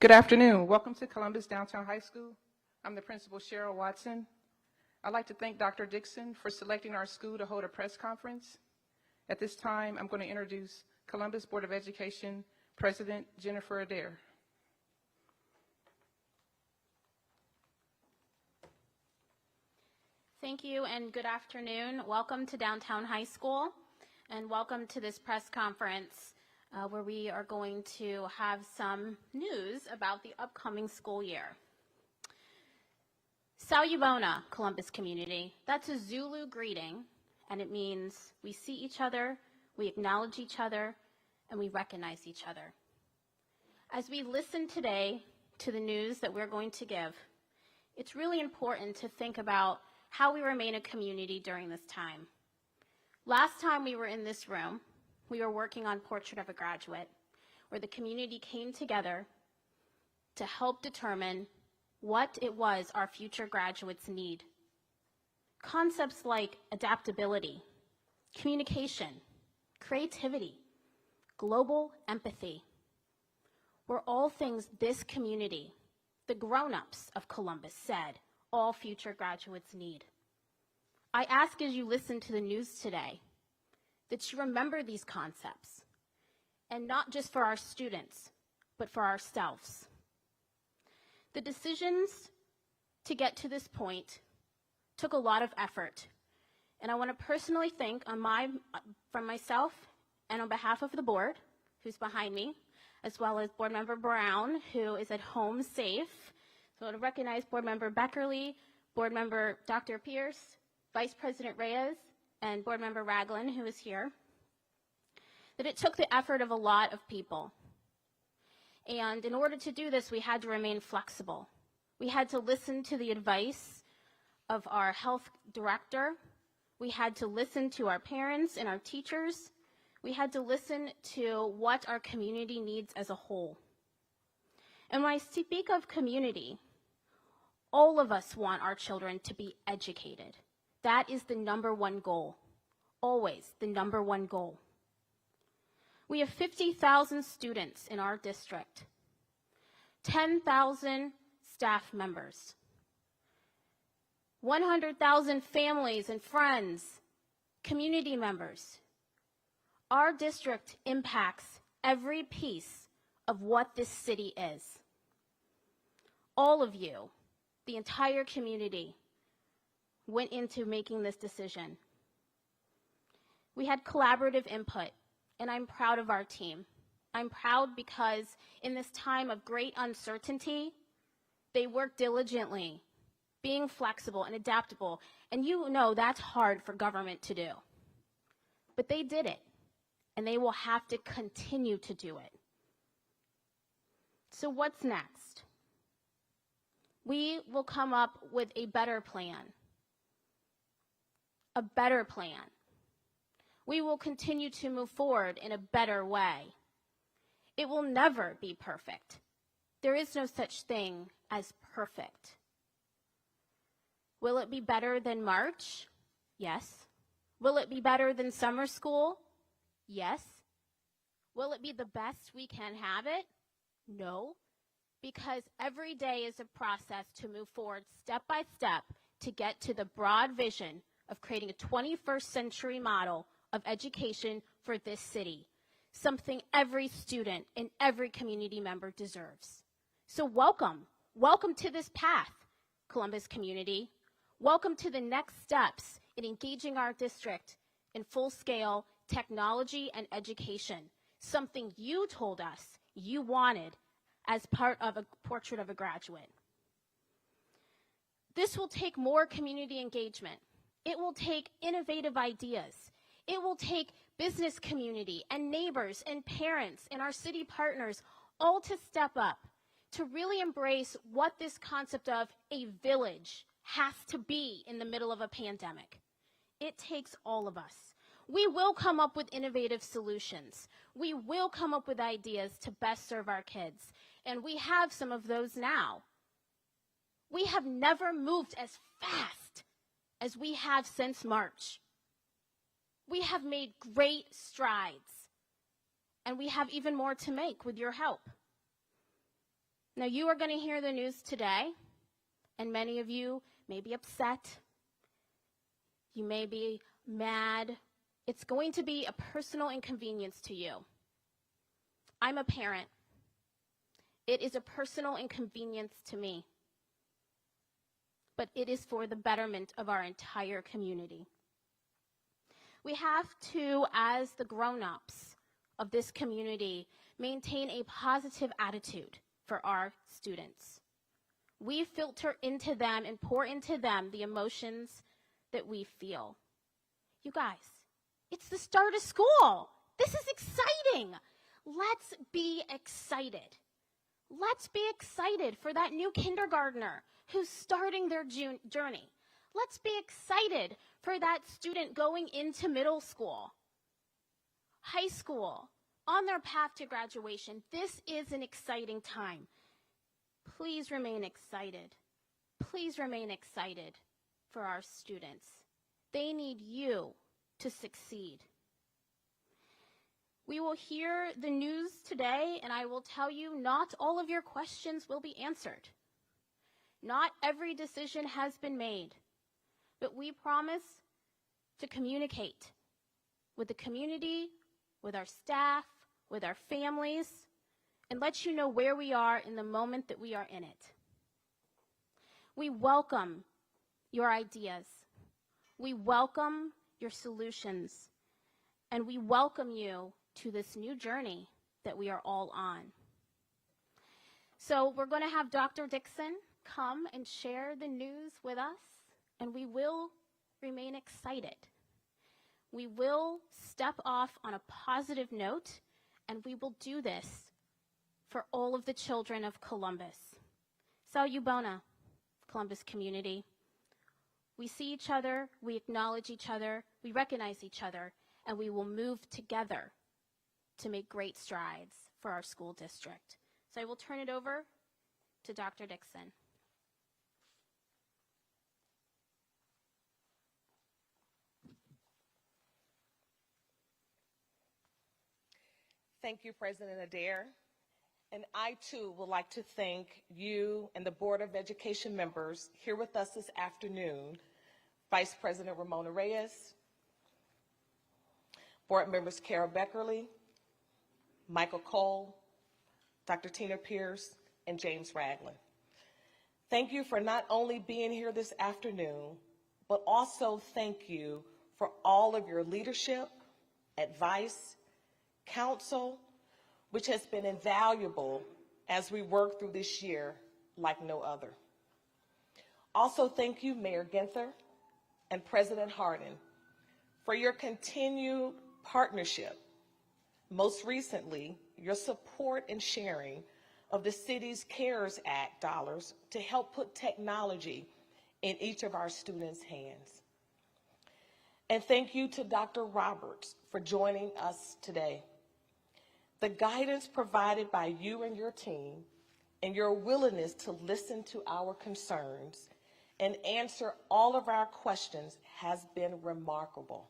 Good afternoon. Welcome to Columbus Downtown High School. I'm the principal, Cheryl Watson. I'd like to thank Dr. Dixon for selecting our school to hold a press conference. At this time, I'm going to introduce Columbus Board of Education President Jennifer Adair. Thank you and good afternoon. Welcome to Downtown High School and welcome to this press conference where we are going to have some news about the upcoming school year. Salubona, Columbus community. That's a Zulu greeting, and it means we see each other, we acknowledge each other, and we recognize each other. As we listen today to the news that we're going to give, it's really important to think about how we remain a community during this time. Last time we were in this room, we were working on Portrait of a Graduate, where the community came together to help determine what it was our future graduates need. Concepts like adaptability, communication, creativity, global empathy, were all things this community, the grown-ups of Columbus, said all future graduates need. I ask as you listen to the news today that you remember these concepts, and not just for our students, but for ourselves. The decisions to get to this point took a lot of effort, and I want to personally thank from myself and on behalf of the board, who's behind me, as well as Board Member Brown, who is at home safe. So to recognize Board Member Beckerly, Board Member Dr. Pierce, Vice President Reyes, and Board Member Ragland, who is here, that it took the effort of a lot of people. And in order to do this, we had to remain flexible. We had to listen to the advice of our health director. We had to listen to our parents and our teachers. We had to listen to what our community needs as a whole. And when I speak of community, all of us want our children to be educated. That is the number one goal, always the number one goal. We have 50,000 students in our district, 10,000 staff members, 100,000 families and friends, community members. Our district impacts every piece of what this city is. All of you, the entire community, went into making this decision. We had collaborative input, and I'm proud of our team. I'm proud because in this time of great uncertainty, they worked diligently, being flexible and adaptable. And you know that's hard for government to do. But they did it, and they will have to continue to do it. So what's next? We will come up with a better plan. A better plan. We will continue to move forward in a better way. It will never be perfect. There is no such thing as perfect. Will it be better than March? Yes. Will it be better than summer school? Yes. Will it be the best we can have it? No. Because every day is a process to move forward step by step to get to the broad vision of creating a 21st century model of education for this city, something every student and every community member deserves. So welcome to this path, Columbus community. Welcome to the next steps in engaging our district in full-scale technology and education, something you told us you wanted as part of a Portrait of a Graduate. This will take more community engagement. It will take innovative ideas. It will take business community and neighbors and parents and our city partners all to step up to really embrace what this concept of a village has to be in the middle of a pandemic. It takes all of us. We will come up with innovative solutions. We will come up with ideas to best serve our kids, and we have some of those now. We have never moved as fast as we have since March. We have made great strides, and we have even more to make with your help. Now, you are going to hear the news today, and many of you may be upset. You may be mad. It's going to be a personal inconvenience to you. I'm a parent. It is a personal inconvenience to me. But it is for the betterment of our entire community. We have to, as the grown-ups of this community, maintain a positive attitude for our students. We filter into them and pour into them the emotions that we feel. You guys, it's the start of school. This is exciting. Let's be excited. Let's be excited for that new kindergartner who's starting their journey. Let's be excited for that student going into middle school, high school, on their path to graduation. This is an exciting time. Please remain excited. Please remain excited for our students. They need you to succeed. We will hear the news today, and I will tell you, not all of your questions will be answered. Not every decision has been made, but we promise to communicate with the community, with our staff, with our families, and let you know where we are in the moment that we are in it. We welcome your ideas. We welcome your solutions, and we welcome you to this new journey that we are all on. So we're going to have Dr. Dixon come and share the news with us, and we will remain excited. We will step off on a positive note, and we will do this for all of the children of Columbus. Salut bona, Columbus community. We see each other, we acknowledge each other, we recognize each other, and we will move together to make great strides for our school district. So I will turn it over to Dr. Dixon. Thank you, President Adair. And I, too, would like to thank you and the Board of Education members here with us this afternoon, Vice President Ramona Reyes, Board members Kara Beckerly, Michael Cole, Dr. Tina Pierce, and James Ragland. Thank you for not only being here this afternoon, but also thank you for all of your leadership, advice, counsel, which has been invaluable as we work through this year like no other. Also, thank you, Mayor Ginther and President Hardin, for your continued partnership. Most recently, your support and sharing of the city's CARES Act dollars to help put technology in each of our students' hands. And thank you to Dr. Roberts for joining us today. The guidance provided by you and your team and your willingness to listen to our concerns and answer all of our questions has been remarkable.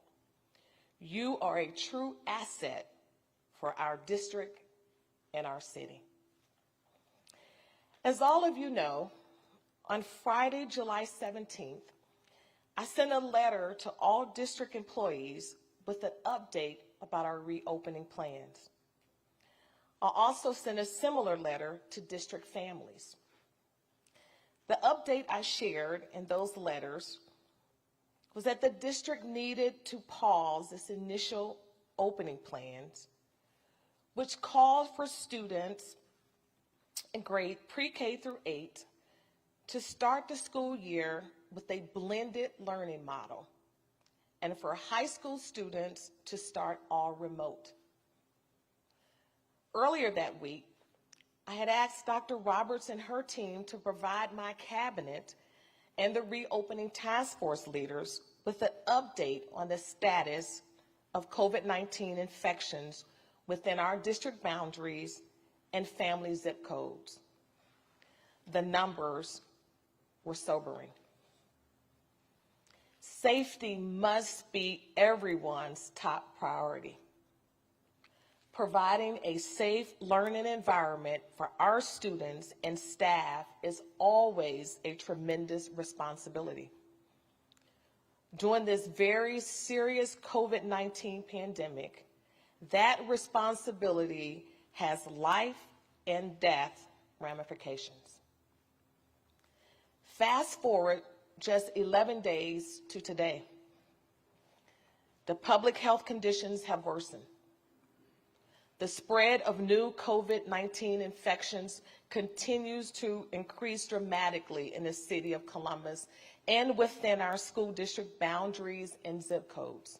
You are a true asset for our district and our city. As all of you know, on Friday, July 17th, I sent a letter to all district employees with an update about our reopening plans. I also sent a similar letter to district families. The update I shared in those letters was that the district needed to pause its initial opening plans, which called for students in grade pre-K through 8 to start the school year with a blended learning model, and for high school students to start all remote. Earlier that week, I had asked Dr. Roberts and her team to provide my cabinet and the reopening task force leaders with an update on the status of COVID-19 infections within our district boundaries and family zip codes. The numbers were sobering. Safety must be everyone's top priority. providing a safe learning environment for our students and staff is always a tremendous responsibility. During this very serious COVID-19 pandemic, that responsibility has life and death ramifications. Fast forward just 11 days to today. The public health conditions have worsened. The spread of new COVID-19 infections continues to increase dramatically in the city of Columbus and within our school district boundaries and zip codes.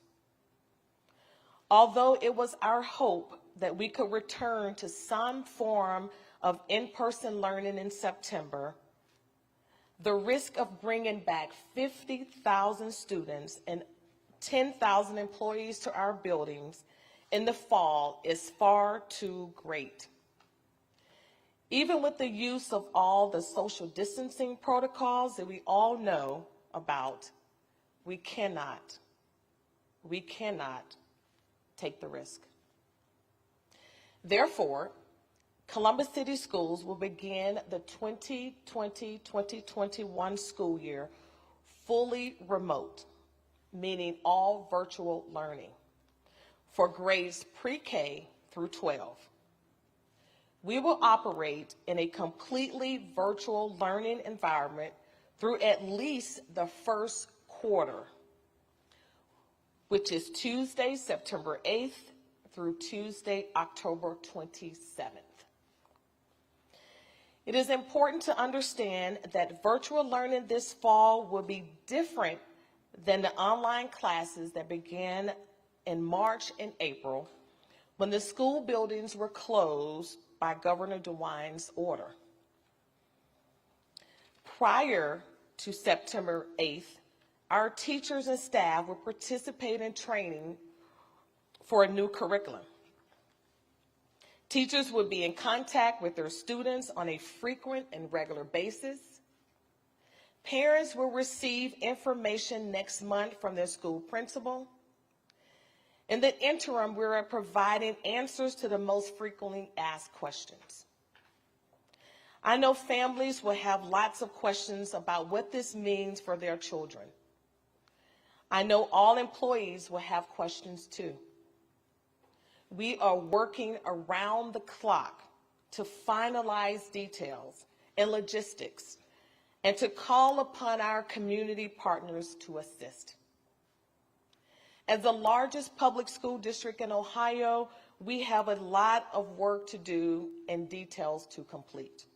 Although it was our hope that we could return to some form of in-person learning in September, the risk of bringing back 50,000 students and 10,000 employees to our buildings in the fall is far too great. Even with the use of all the social distancing protocols that we all know about, we cannot take the risk. Therefore, Columbus City Schools will begin the 2020-2021 school year fully remote, meaning all virtual learning, for grades pre-K through 12. We will operate in a completely virtual learning environment through at least the first quarter, which is Tuesday, September 8th through Tuesday, October 27th. It is important to understand that virtual learning this fall will be different than the online classes that began in March and April when the school buildings were closed by Governor DeWine's order. Prior to September 8th, our teachers and staff will participate in training for a new curriculum. Teachers will be in contact with their students on a frequent and regular basis. Parents will receive information next month from their school principal. In the interim, we are providing answers to the most frequently asked questions. I know families will have lots of questions about what this means for their children. I know all employees will have questions too. We are working around the clock to finalize details and logistics and to call upon our community partners to assist. As the largest public school district in Ohio, we have a lot of work to do and details to complete.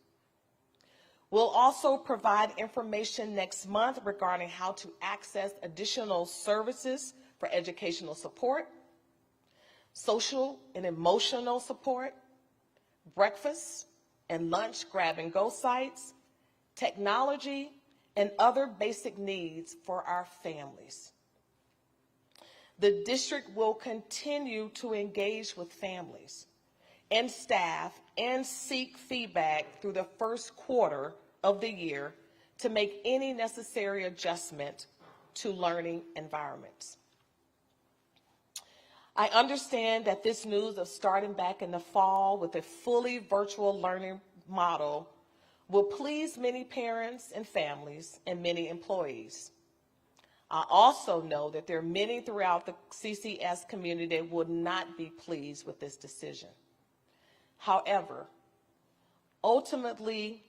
We'll also provide information next month regarding how to access additional services for educational support, social and emotional support, breakfast and lunch grab-and-go sites, technology, and other basic needs for our families. The district will continue to engage with families and staff and seek feedback through the first quarter of the year to make any necessary adjustment to learning environments. I understand that this news of starting back in the fall with a fully virtual learning model will please many parents and families and many employees. I also know that there are many throughout the CCS community that would not be pleased with this decision. However, ultimately,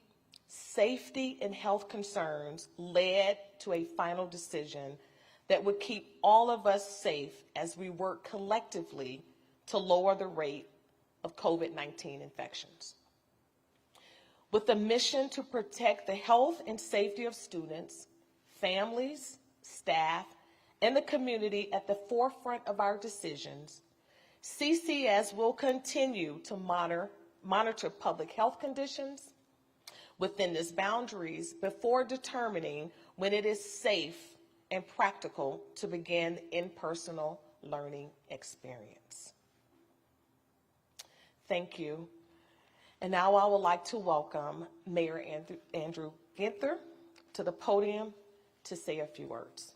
safety and health concerns led to a final decision that would keep all of us safe as we work collectively to lower the rate of COVID-19 infections. With the mission to protect the health and safety of students, families, staff, and the community at the forefront of our decisions, CCS will continue to monitor public health conditions within its boundaries before determining when it is safe and practical to begin in-person learning experience. Thank you. And now I would like to welcome Mayor Andrew Ginther to the podium to say a few words.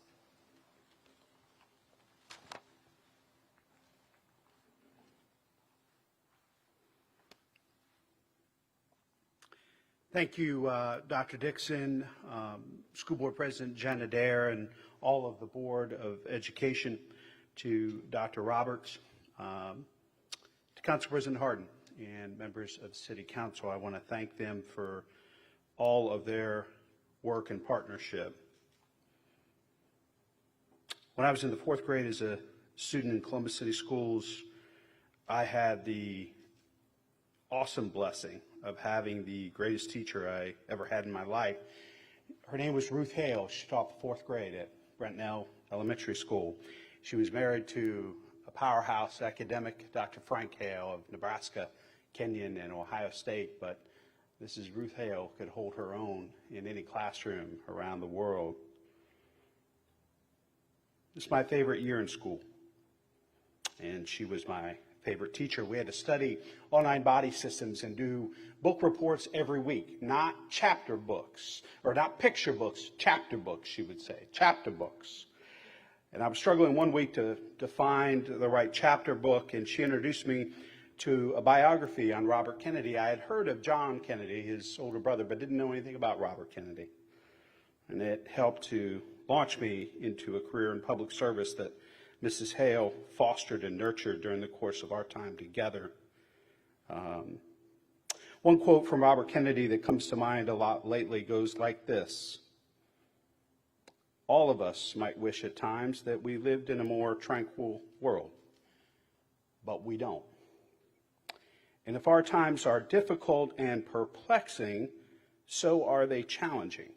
Thank you, Dr. Dixon, School Board President Jen Adair, and all of the Board of Education, to Dr. Roberts, to Council President Harden, and members of City Council. I want to thank them for all of their work and partnership. When I was in the 4th grade as a student in Columbus City Schools, I had the awesome blessing of having the greatest teacher I ever had in my life. Her name was Ruth Hale. She taught the 4th grade at Brentnell Elementary School. She was married to a powerhouse academic, Dr. Frank Hale of Nebraska, Kenyon, and Ohio State, but Mrs. Ruth Hale could hold her own in any classroom around the world. This is my favorite year in school, and she was my favorite teacher. We had to study all 9 body systems and do book reports every week, not chapter books, or not picture books, chapter books, she would say, chapter books. And I was struggling one week to find the right chapter book, and she introduced me to a biography on Robert Kennedy. I had heard of John Kennedy, his older brother, but didn't know anything about Robert Kennedy. And it helped to launch me into a career in public service that Mrs. Hale fostered and nurtured during the course of our time together. One quote from Robert Kennedy that comes to mind a lot lately goes like this: "All of us might wish at times that we lived in a more tranquil world, but we don't. And if our times are difficult and perplexing, so are they challenging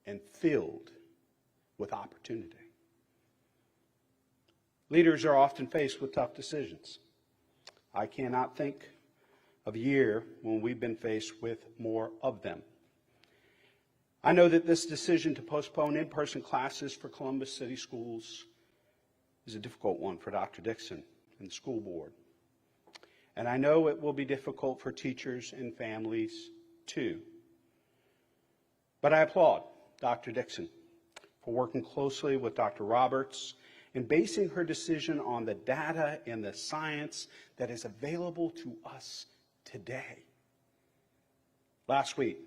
and filled with opportunity." Leaders are often faced with tough decisions. I cannot think of a year when we've been faced with more of them. I know that this decision to postpone in-person classes for Columbus City Schools is a difficult one for Dr. Dixon and the school board. And I know it will be difficult for teachers and families too. But I applaud Dr. Dixon for working closely with Dr. Roberts and basing her decision on the data and the science that is available to us today. Last week,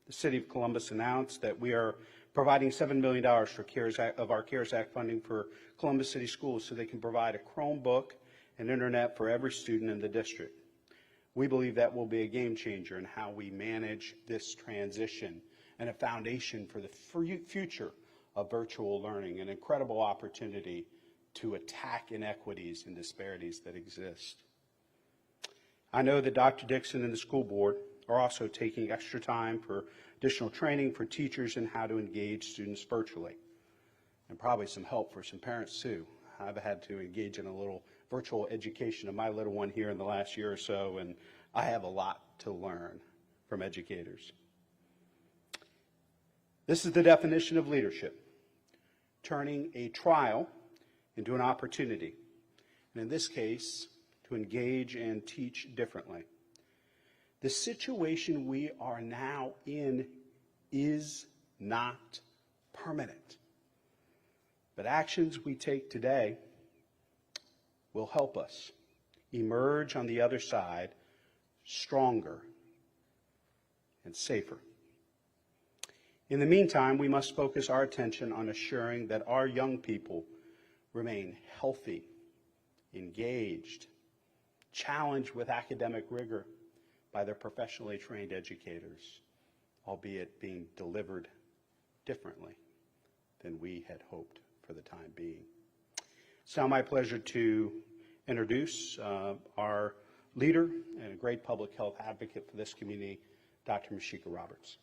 the City of Columbus announced that we are providing $7 million of our CARES Act funding for Columbus City Schools so they can provide a Chromebook and internet for every student in the district. We believe that will be a game changer in how we manage this transition and a foundation for the future of virtual learning, an incredible opportunity to attack inequities and disparities that exist. I know that Dr. Dixon and the school board are also taking extra time for additional training for teachers in how to engage students virtually, and probably some help for some parents too. I've had to engage in a little virtual education of my little one here in the last year or so, and I have a lot to learn from educators. This is the definition of leadership: turning a trial into an opportunity, and in this case, to engage and teach differently. The situation we are now in is not permanent, but actions we take today will help us emerge on the other side stronger and safer. In the meantime, we must focus our attention on assuring that our young people remain healthy, engaged, challenged with academic rigor by their professionally trained educators, albeit being delivered differently than we had hoped for the time being. It's now my pleasure to introduce our leader and a great public health advocate for this community, Dr. Mashika Roberts.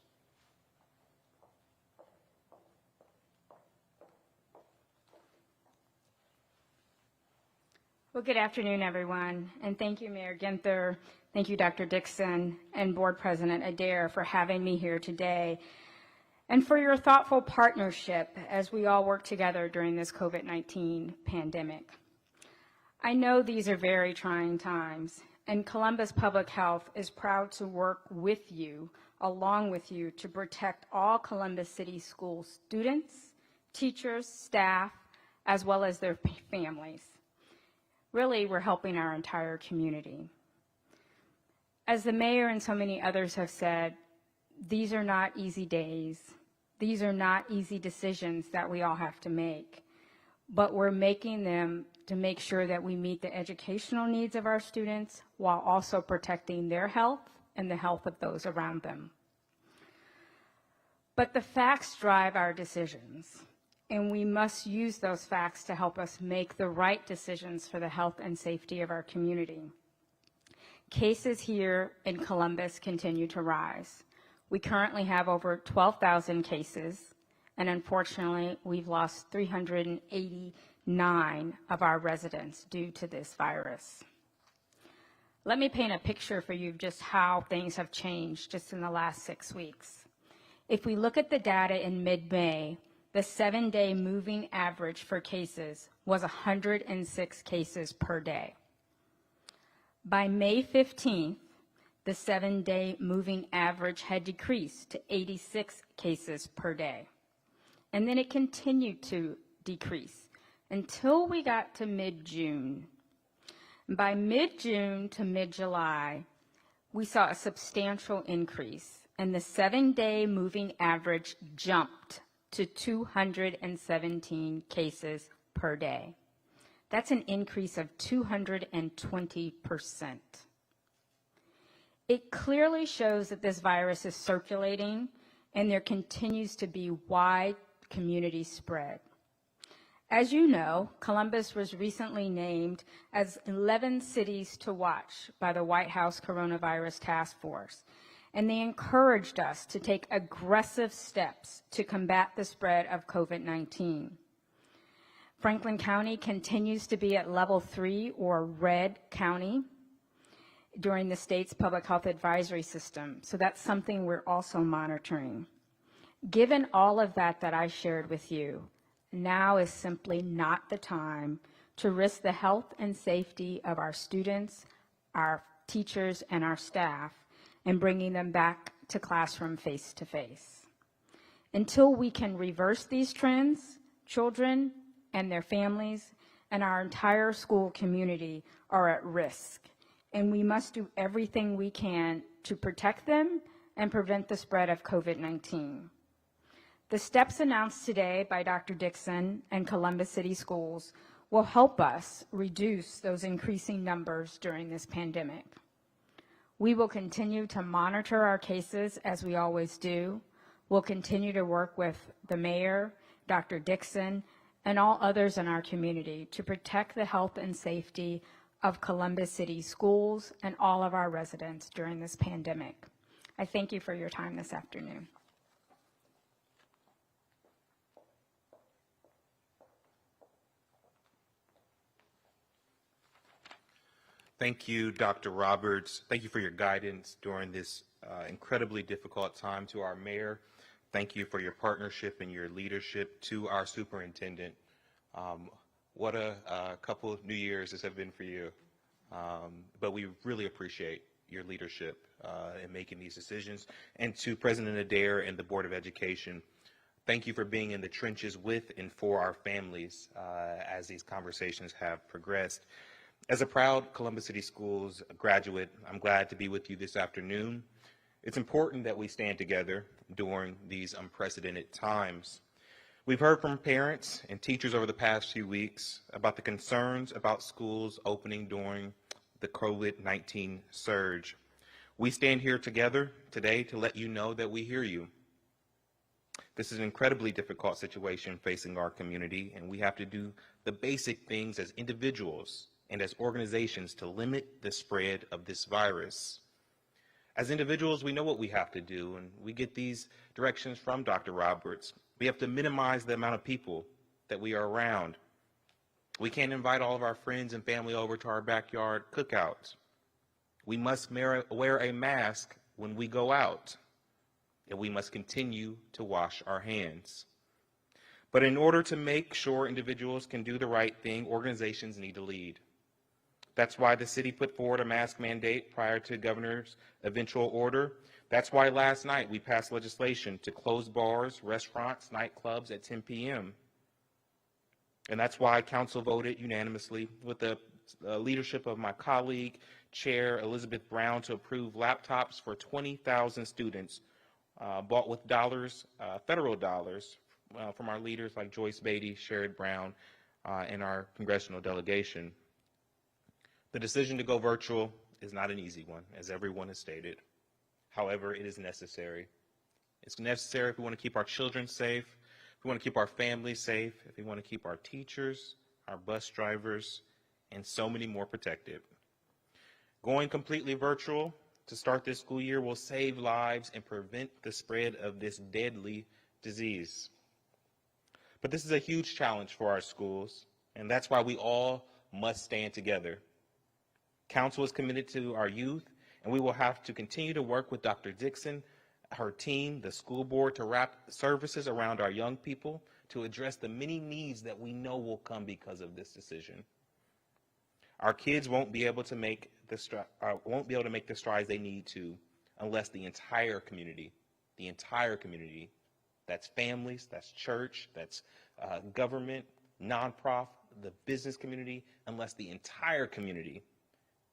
Well, good afternoon, everyone, and thank you, Mayor Ginther, thank you, Dr. Dixon, and Board President Adair for having me here today, and for your thoughtful partnership as we all work together during this COVID-19 pandemic. I know these are very trying times, and Columbus Public Health is proud to work with you, along with you, to protect all Columbus City School students, teachers, staff, as well as their families. Really, we're helping our entire community. As the mayor and so many others have said, these are not easy days. These are not easy decisions that we all have to make, but we're making them to make sure that we meet the educational needs of our students while also protecting their health and the health of those around them. But the facts drive our decisions, and we must use those facts to help us make the right decisions for the health and safety of our community. Cases here in Columbus continue to rise. We currently have over 12,000 cases, and unfortunately, we've lost 389 of our residents due to this virus. Let me paint a picture for you of just how things have changed just in the last 6 weeks. If we look at the data in mid-May, the 7-day moving average for cases was 106 cases per day. By May 15th, the 7-day moving average had decreased to 86 cases per day. And then it continued to decrease until we got to mid-June. By mid-June to mid-July, we saw a substantial increase, and the 7-day moving average jumped to 217 cases per day. That's an increase of 220%. It clearly shows that this virus is circulating, and there continues to be wide community spread. As you know, Columbus was recently named as 11 cities to watch by the White House Coronavirus Task Force, and they encouraged us to take aggressive steps to combat the spread of COVID-19. Franklin County continues to be at level 3 or red county during the state's public health advisory system, so that's something we're also monitoring. Given all of that I shared with you, now is simply not the time to risk the health and safety of our students, our teachers, and our staff, and bringing them back to classroom face-to-face. Until we can reverse these trends, children and their families and our entire school community are at risk, and we must do everything we can to protect them and prevent the spread of COVID-19. The steps announced today by Dr. Dixon and Columbus City Schools will help us reduce those increasing numbers during this pandemic. We will continue to monitor our cases as we always do. We'll continue to work with the mayor, Dr. Dixon, and all others in our community to protect the health and safety of Columbus City Schools and all of our residents during this pandemic. I thank you for your time this afternoon. Thank you, Dr. Roberts. Thank you for your guidance during this incredibly difficult time. To our mayor, thank you for your partnership and your leadership. To our superintendent, what a couple of New Years this have been for you. But we really appreciate your leadership in making these decisions. And to President Adair and the Board of Education, thank you for being in the trenches with and for our families as these conversations have progressed. As a proud Columbus City Schools graduate, I'm glad to be with you this afternoon. It's important that we stand together during these unprecedented times. We've heard from parents and teachers over the past few weeks about the concerns about schools opening during the COVID-19 surge. We stand here together today to let you know that we hear you. This is an incredibly difficult situation facing our community, and we have to do the basic things as individuals and as organizations to limit the spread of this virus. As individuals, we know what we have to do, and we get these directions from Dr. Roberts. We have to minimize the amount of people that we are around. We can't invite all of our friends and family over to our backyard cookouts. We must wear a mask when we go out, and we must continue to wash our hands. But in order to make sure individuals can do the right thing, organizations need to lead. That's why the city put forward a mask mandate prior to governor's eventual order. That's why last night we passed legislation to close bars, restaurants, nightclubs at 10 p.m. And that's why council voted unanimously with the leadership of my colleague, Chair Elizabeth Brown, to approve laptops for 20,000 students bought with dollars, federal dollars, from our leaders like Joyce Beatty, Sherrod Brown, and our congressional delegation. The decision to go virtual is not an easy one, as everyone has stated. However, it is necessary. It's necessary if we want to keep our children safe, if we want to keep our families safe, if we want to keep our teachers, our bus drivers, and so many more protected. Going completely virtual to start this school year will save lives and prevent the spread of this deadly disease. But this is a huge challenge for our schools, and that's why we all must stand together. Council is committed to our youth, and we will have to continue to work with Dr. Dixon, her team, the school board, to wrap services around our young people to address the many needs that we know will come because of this decision. Our kids won't be able to make the strides they need to unless the entire community, that's families, that's church, that's government, nonprofit, the business community, unless the entire community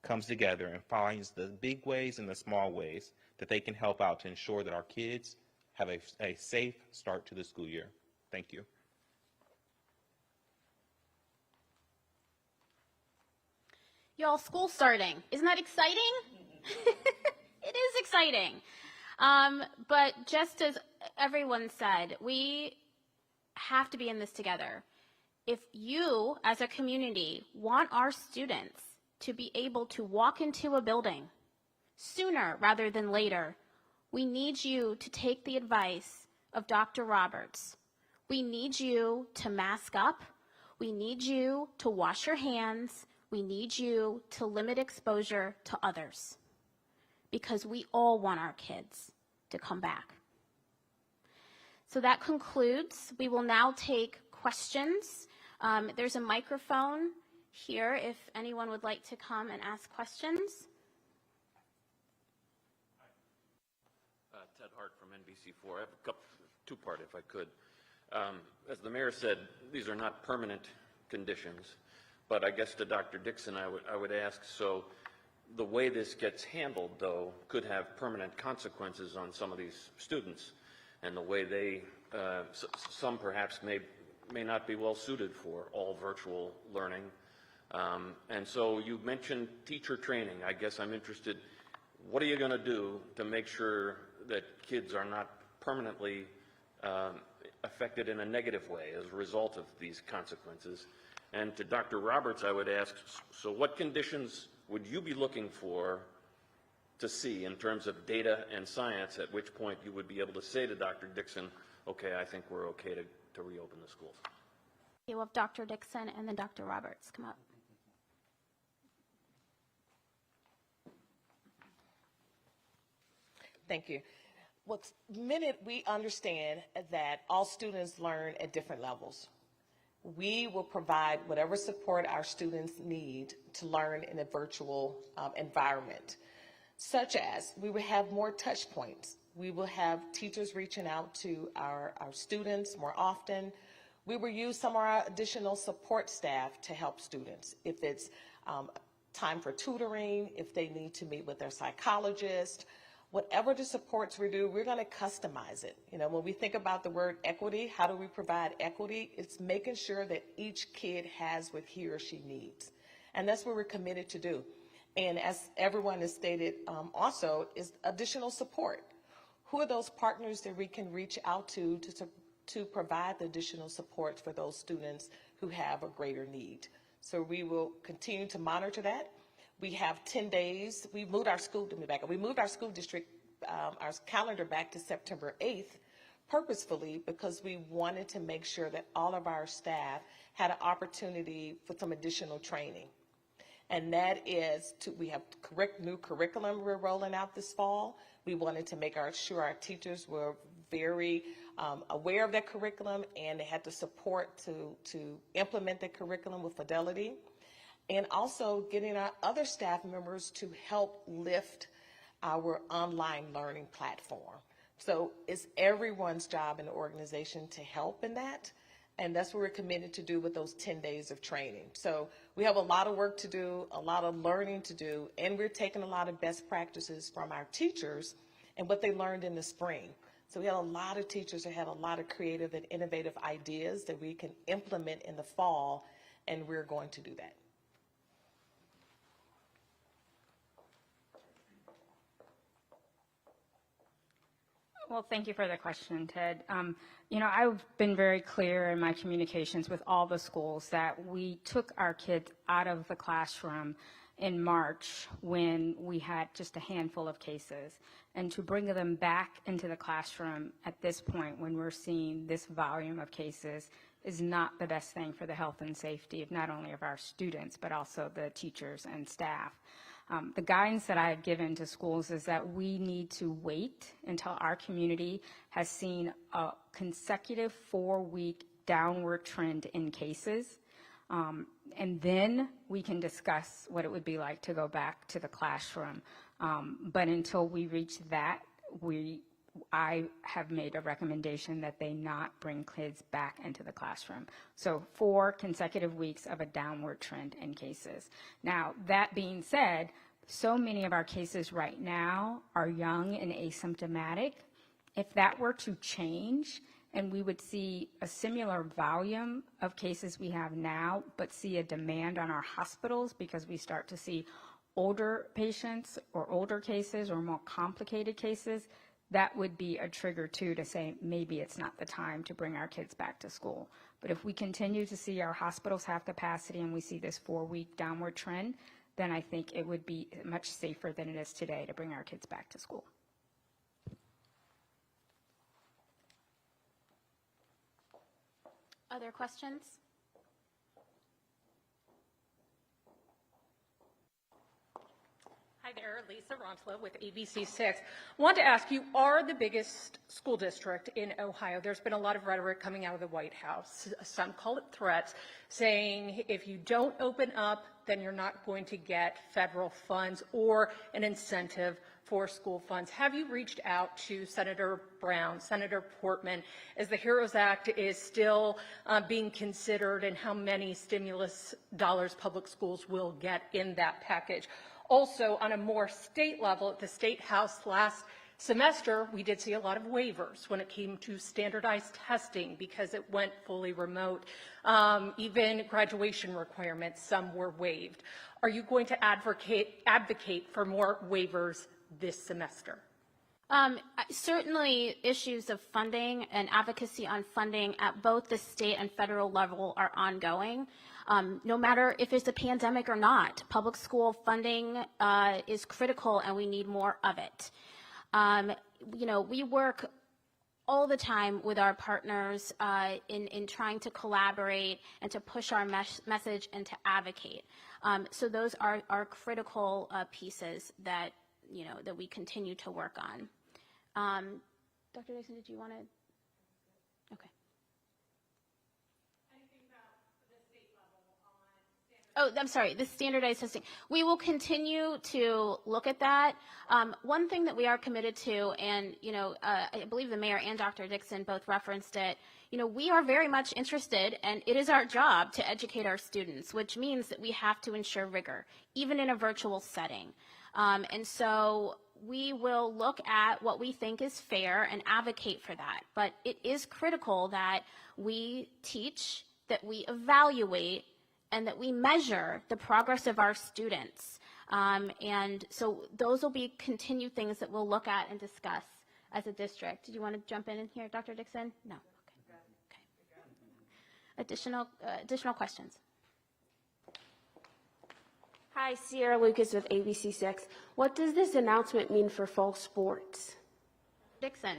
comes together and finds the big ways and the small ways that they can help out to ensure that our kids have a safe start to the school year. Thank you. Y'all, school starting. Isn't that exciting? It is exciting. But just as everyone said, we have to be in this together. If you, as a community, want our students to be able to walk into a building sooner rather than later, we need you to take the advice of Dr. Roberts. We need you to mask up. We need you to wash your hands. We need you to limit exposure to others, because we all want our kids to come back. So that concludes. We will now take questions. There's a microphone here if anyone would like to come and ask questions. Ted Hart from NBC4. I have a two-part if I could. As the mayor said, these are not permanent conditions. But I guess to Dr. Dixon, I would ask, so the way this gets handled, though, could have permanent consequences on some of these students, and the way they, some perhaps may not be well suited for all virtual learning. And so you mentioned teacher training. I guess I'm interested, what are you going to do to make sure that kids are not permanently affected in a negative way as a result of these consequences? And to Dr. Roberts, I would ask, so what conditions would you be looking for to see in terms of data and science, at which point you would be able to say to Dr. Dixon, okay, I think we're okay to reopen the schools? You have Dr. Dixon and then Dr. Roberts come up. Thank you. Well, the minute we understand that all students learn at different levels, we will provide whatever support our students need to learn in a virtual environment, such as we will have more touch points. We will have teachers reaching out to our students more often. We will use some of our additional support staff to help students. If it's time for tutoring, if they need to meet with their psychologist, whatever the supports we do, we're going to customize it. You know, when we think about the word equity, how do we provide equity? It's making sure that each kid has what he or she needs. And that's what we're committed to do. And as everyone has stated also, is additional support. Who are those partners that we can reach out to provide the additional support for those students who have a greater need? So we will continue to monitor that. We have 10 days. We moved our school district, our calendar back to September 8th purposefully because we wanted to make sure that all of our staff had an opportunity for some additional training. And that is we have new curriculum we're rolling out this fall. We wanted to make sure our teachers were very aware of that curriculum and they had the support to implement the curriculum with fidelity. And also getting our other staff members to help lift our online learning platform. So it's everyone's job in the organization to help in that. And that's what we're committed to do with those 10 days of training. So we have a lot of work to do, a lot of learning to do, and we're taking a lot of best practices from our teachers and what they learned in the spring. So we had a lot of teachers that had a lot of creative and innovative ideas that we can implement in the fall, and we're going to do that. Well, thank you for the question, Ted. I've been very clear in my communications with all the schools that we took our kids out of the classroom in March when we had just a handful of cases. And to bring them back into the classroom at this point when we're seeing this volume of cases is not the best thing for the health and safety of not only of our students, but also the teachers and staff. The guidance that I have given to schools is that we need to wait until our community has seen a consecutive 4-week downward trend in cases. And then we can discuss what it would be like to go back to the classroom. But until we reach that, I have made a recommendation that they not bring kids back into the classroom. So 4 consecutive weeks of a downward trend in cases. Now, that being said, so many of our cases right now are young and asymptomatic. If that were to change, and we would see a similar volume of cases we have now, but see a demand on our hospitals because we start to see older patients or older cases or more complicated cases, that would be a trigger too to say maybe it's not the time to bring our kids back to school. But if we continue to see our hospitals have capacity and we see this 4-week downward trend, then I think it would be much safer than it is today to bring our kids back to school. Other questions? Hi there, Lisa Rontla with ABC6. Want to ask, you are the biggest school district in Ohio. There's been a lot of rhetoric coming out of the White House. Some call it threats, saying if you don't open up, then you're not going to get federal funds or an incentive for school funds. Have you reached out to Senator Brown, Senator Portman, as the HEROES Act is still being considered, and how many stimulus dollars public schools will get in that package? Also, on a more state level, at the State House last semester, we did see a lot of waivers when it came to standardized testing because it went fully remote. Even graduation requirements, some were waived. Are you going to advocate for more waivers this semester? Certainly, issues of funding and advocacy on funding at both the state and federal level are ongoing. No matter if it's a pandemic or not, public school funding is critical and we need more of it. We work all the time with our partners in trying to collaborate and to push our message and to advocate. So those are critical pieces that that we continue to work on. Dr. Dixon, did you want to? Okay. Anything about the state level on I'm sorry, the standardized testing. We will continue to look at that. One thing that we are committed to, and I believe the mayor and Dr. Dixon both referenced it, we are very much interested, and it is our job to educate our students, which means that we have to ensure rigor, even in a virtual setting. And so we will look at what we think is fair and advocate for that. But it is critical that we teach, that we evaluate, and that we measure the progress of our students. And so those will be continued things that we'll look at and discuss as a district. Did you want to jump in here, Dr. Dixon? No. Okay. Additional questions? Hi, Sierra Lucas with ABC6. What does this announcement mean for fall sports? Dixon.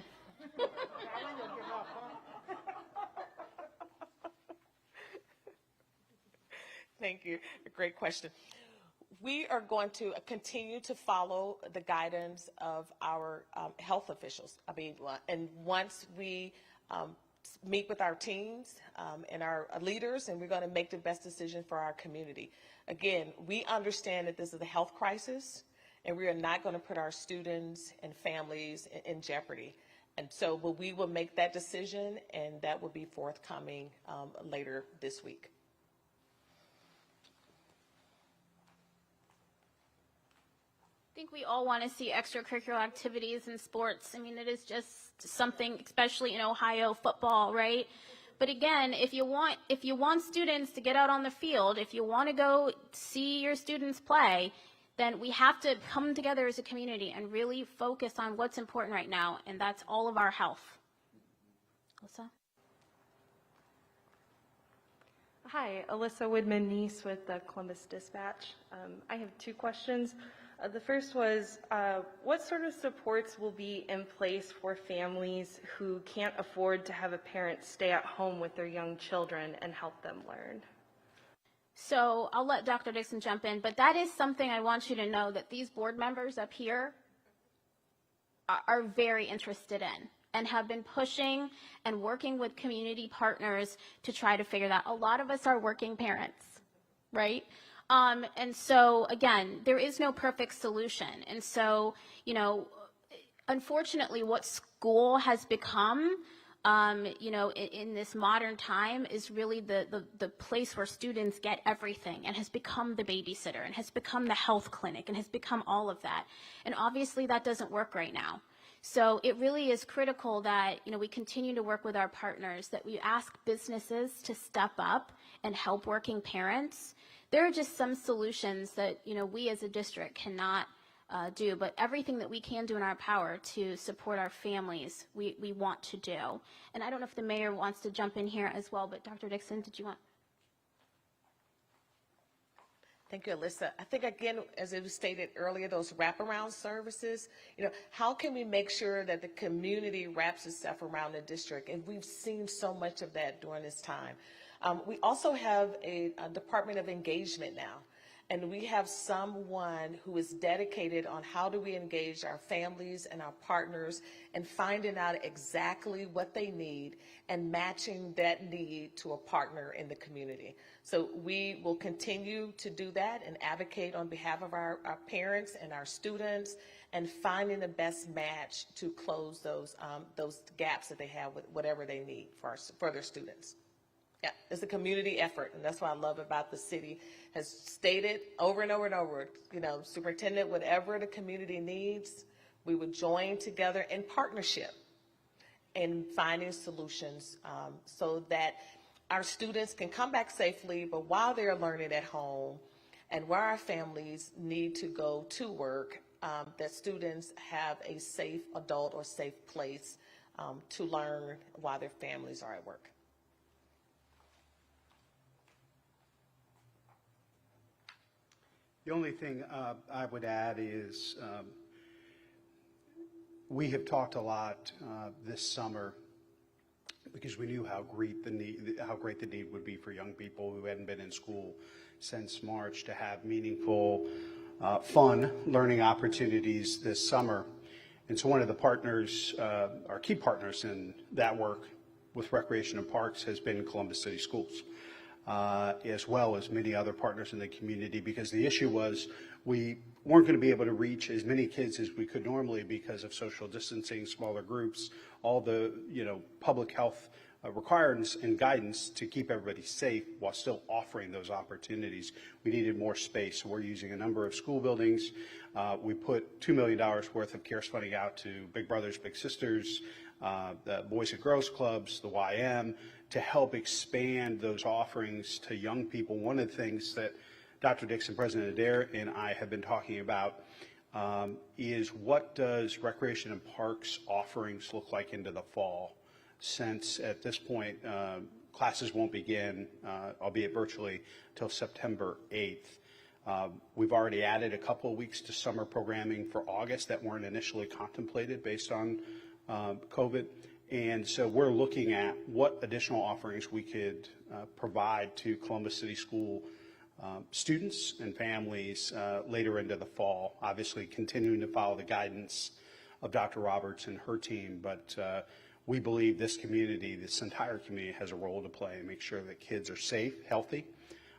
Thank you. A great question. We are going to continue to follow the guidance of our health officials. And once we meet with our teams and our leaders, and we're going to make the best decision for our community. Again, we understand that this is a health crisis, and we are not going to put our students and families in jeopardy. And so, but we will make that decision, and that will be forthcoming later this week. I think we all want to see extracurricular activities in sports. I mean, it is just something, especially in Ohio football, right? But again, if you want students to get out on the field, if you want to go see your students play, then we have to come together as a community and really focus on what's important right now, and that's all of our health. Alyssa? Hi, Alyssa Woodman-Neese with the Columbus Dispatch. I have two questions. The first was, what sort of supports will be in place for families who can't afford to have a parent stay at home with their young children and help them learn? So I'll let Dr. Dixon jump in, but that is something I want you to know that these board members up here are very interested in and have been pushing and working with community partners to try to figure that. A lot of us are working parents, right? And so, again, there is no perfect solution. And so, unfortunately, what school has become, in this modern time is really the place where students get everything, and has become the babysitter, and has become the health clinic, and has become all of that. And obviously that doesn't work right now. So it really is critical that, we continue to work with our partners, that we ask businesses to step up and help working parents. There are just some solutions that, we as a district cannot do, but everything that we can do in our power to support our families, we want to do. And I don't know if the mayor wants to jump in here as well, but Dr. Dixon, did you want? Thank you, Alyssa. I think, again, as it was stated earlier, those wraparound services, how can we make sure that the community wraps itself around the district? And we've seen so much of that during this time. We also have a Department of Engagement now, and we have someone who is dedicated on how do we engage our families and our partners and finding out exactly what they need and matching that need to a partner in the community. So we will continue to do that and advocate on behalf of our parents and our students and finding the best match to close those gaps that they have with whatever they need for their students. Yeah, it's a community effort, and that's what I love about the city has stated over and over and over, superintendent, whatever the community needs, we would join together in partnership in finding solutions so that our students can come back safely, but while they're learning at home and where our families need to go to work, that students have a safe adult or safe place to learn while their families are at work. The only thing I would add is we have talked a lot this summer because we knew how great the need would be for young people who hadn't been in school since March to have meaningful, fun learning opportunities this summer. And so one of the partners, our key partners in that work with Recreation and Parks has been Columbus City Schools. As well as many other partners in the community, because the issue was we weren't going to be able to reach as many kids as we could normally because of social distancing, smaller groups, all the public health requirements and guidance to keep everybody safe while still offering those opportunities. We needed more space, so we're using a number of school buildings. We put $2 million worth of CARES funding out to Big Brothers Big Sisters, the Boys and Girls Clubs, the YM, to help expand those offerings to young people. One of the things that Dr. Dixon, President Adair, and I have been talking about is what does Recreation and Parks offerings look like into the fall, since at this point classes won't begin, albeit virtually, till September 8th. We've already added a couple of weeks to summer programming for August that weren't initially contemplated based on COVID. And so we're looking at what additional offerings we could provide to Columbus City School students and families later into the fall, obviously continuing to follow the guidance of Dr. Roberts and her team. But we believe this community, this entire community, has a role to play and make sure that kids are safe, healthy,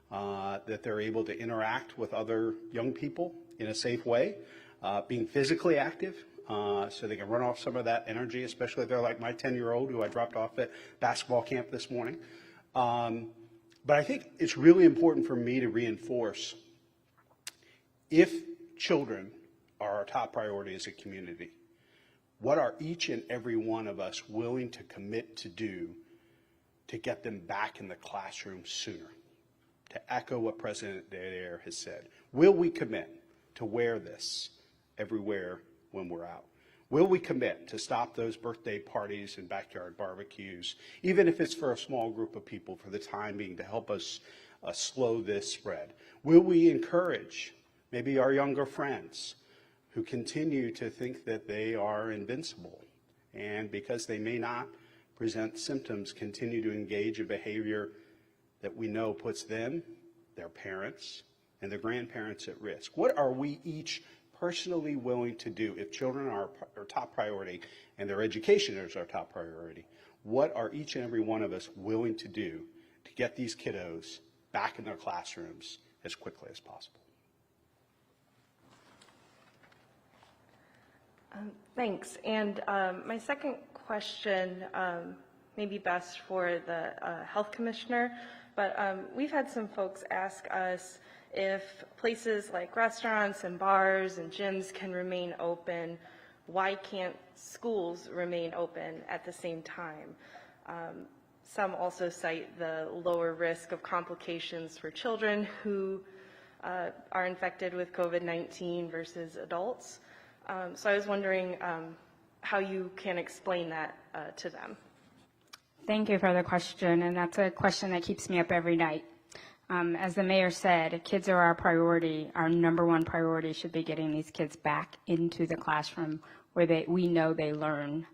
that they're able to interact with other young people in a safe way, being physically active, so they can run off some of that energy, especially if they're like my 10-year-old who I dropped off at basketball camp this morning. But I think it's really important for me to reinforce, if children are our top priority as a community, What are each and every one of us willing to commit to do to get them back in the classroom sooner? To echo what President Dallaire has said, will we commit to wear this everywhere when we're out? Will we commit to stop those birthday parties and backyard barbecues, even if it's for a small group of people for the time being, to help us slow this spread? Will we encourage maybe our younger friends who continue to think that they are invincible, and because they may not present symptoms, continue to engage in behavior that we know puts them, their parents, and their grandparents at risk? What are we each personally willing to do if children are our top priority and their education is our top priority? What are each and every one of us willing to do to get these kiddos back in their classrooms as quickly as possible? Thanks. And my second question may be best for the health commissioner, but we've had some folks ask us if places like restaurants and bars and gyms can remain open, why can't schools remain open at the same time? Some also cite the lower risk of complications for children who are infected with COVID-19 versus adults. So I was wondering how you can explain that to them. Thank you for the question, and that's a question that keeps me up every night. As the mayor said, kids are our priority. Our number one priority should be getting these kids back into the classroom where we know they learn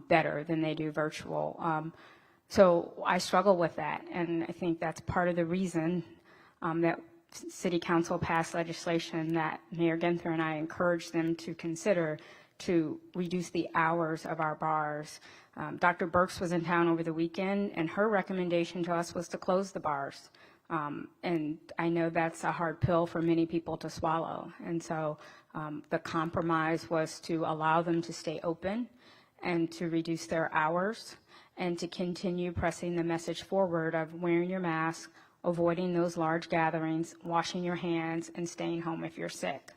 better than they do virtual. So I struggle with that, and I think that's part of the reason that City Council passed legislation that Mayor Ginther and I encouraged them to consider to reduce the hours of our bars. Dr. Burks was in town over the weekend, and her recommendation to us was to close the bars. And I know that's a hard pill for many people to swallow. And so the compromise was to allow them to stay open and to reduce their hours and to continue pressing the message forward of wearing your mask, avoiding those large gatherings, washing your hands, and staying home if you're sick.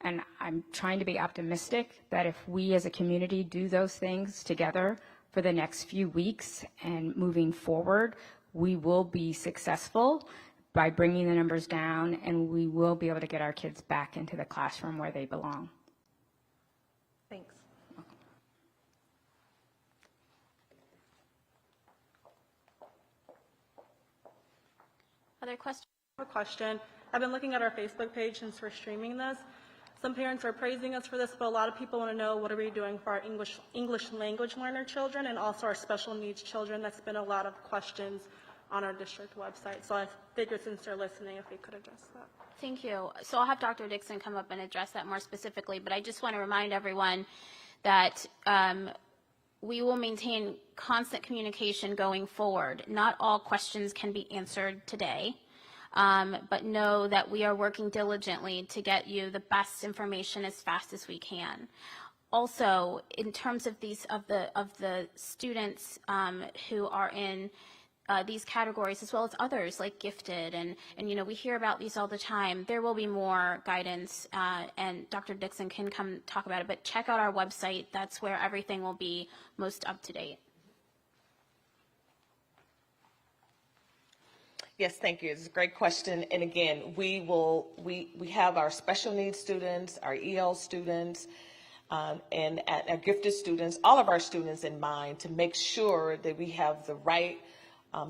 And I'm trying to be optimistic that if we as a community do those things together for the next few weeks and moving forward, we will be successful by bringing the numbers down, and we will be able to get our kids back into the classroom where they belong. Thanks. Other questions? I have a question. I've been looking at our Facebook page since we're streaming this. Some parents are praising us for this, but a lot of people want to know what are we doing for our English language learner children and also our special needs children. That's been a lot of questions on our district website. So I figured since they're listening, if we could address that. Thank you. So I'll have Dr. Dixon come up and address that more specifically, but I just want to remind everyone that we will maintain constant communication going forward. Not all questions can be answered today, but know that we are working diligently to get you the best information as fast as we can. Also, in terms of the students who are in these categories, as well as others like gifted, and you know, we hear about these all the time. There will be more guidance, and Dr. Dixon can come talk about it, but check out our website. That's where everything will be most up to date. Yes, thank you. It's a great question. And again, we have our special needs students, our EL students, and our gifted students, all of our students in mind, to make sure that we have the right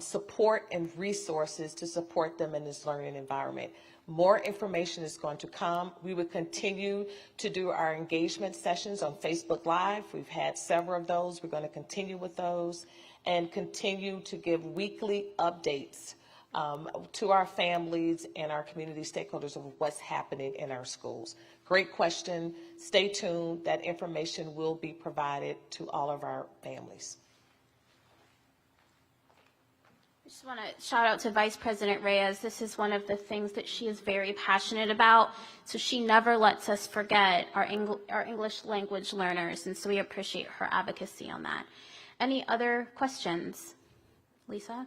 support and resources to support them in this learning environment. More information is going to come. We will continue to do our engagement sessions on Facebook Live. We've had several of those. We're going to continue with those and continue to give weekly updates to our families and our community stakeholders of what's happening in our schools. Great question. Stay tuned. That information will be provided to all of our families. I just want to shout out to Vice President Reyes. This is one of the things that she is very passionate about. So she never lets us forget our English language learners, and so we appreciate her advocacy on that. Any other questions? Lisa?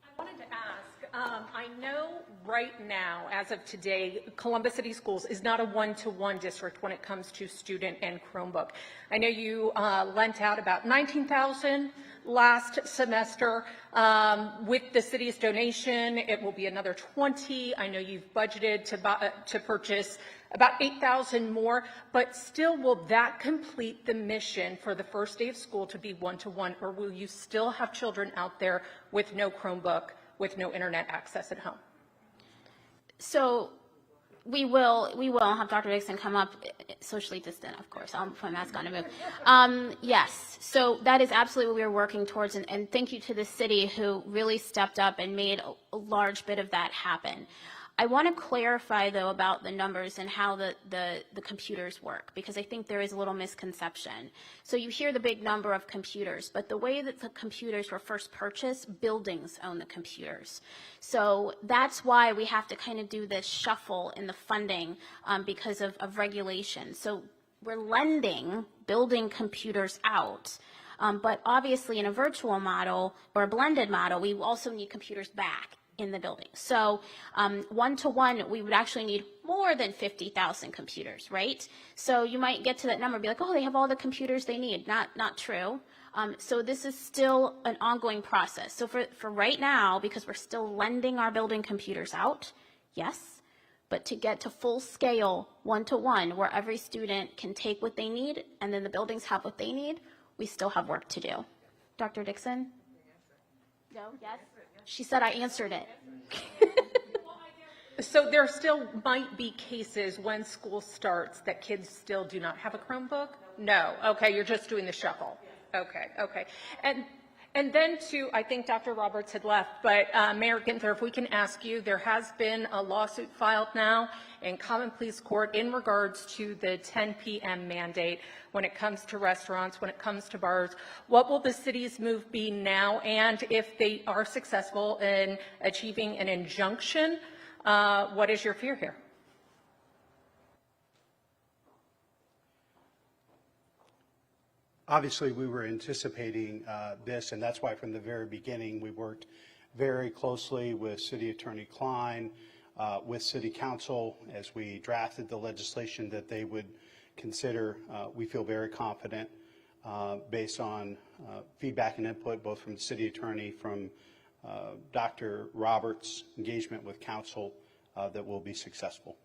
I wanted to ask, I know right now, as of today, Columbus City Schools is not a one-to-one district when it comes to student and Chromebook. I know you lent out about $19,000 last semester. With the city's donation, it will be another $20,000. I know you've budgeted to purchase about $8,000 more, but still, will that complete the mission for the first day of school to be one-to-one, or will you still have children out there with no Chromebook, with no internet access at home? So we will have Dr. Dixon come up, socially distant, of course. I'll put my mask on and move. Yes, so that is absolutely what we are working towards, and thank you to the city who really stepped up and made a large bit of that happen. I want to clarify, though, about the numbers and how the computers work, because I think there is a little misconception. So you hear the big number of computers, but the way that the computers were first purchased, buildings own the computers. So that's why we have to kind of do this shuffle in the funding because of regulation. So we're lending building computers out. But obviously in a virtual model or a blended model, we also need computers back in the building. So one-to-one, we would actually need more than 50,000 computers, right? So you might get to that number and be like, oh, they have all the computers they need. Not true. So this is still an ongoing process. So for right now, because we're still lending our building computers out, yes, but to get to full scale one-to-one, where every student can take what they need and then the buildings have what they need, we still have work to do. Dr. Dixon? No? Yes? She said I answered it. So there still might be cases when school starts that kids still do not have a Chromebook? No. Okay, you're just doing the shuffle. Okay, okay. And then to, I think Dr. Roberts had left, but Mayor Ginther, if we can ask you, there has been a lawsuit filed now in Common Pleas Court in regards to the 10 p.m. mandate when it comes to restaurants, when it comes to bars. What will the city's move be now? And if they are successful in achieving an injunction, what is your fear here? Obviously, we were anticipating this, and that's why from the very beginning we worked very closely with City Attorney Klein, with City Council as we drafted the legislation that they would consider. We feel very confident based on feedback and input both from the City Attorney, from Dr. Roberts' engagement with Council, that we'll be successful.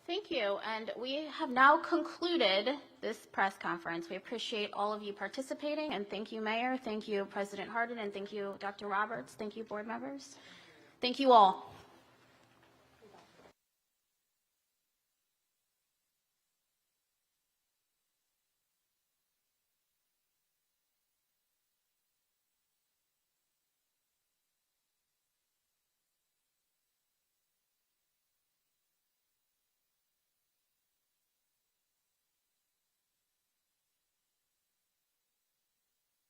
Thank you, and we have now concluded this press conference. We appreciate all of you participating, and thank you, Mayor, thank you, President Hardin, and thank you, Dr. Roberts, thank you, board members. Thank you all.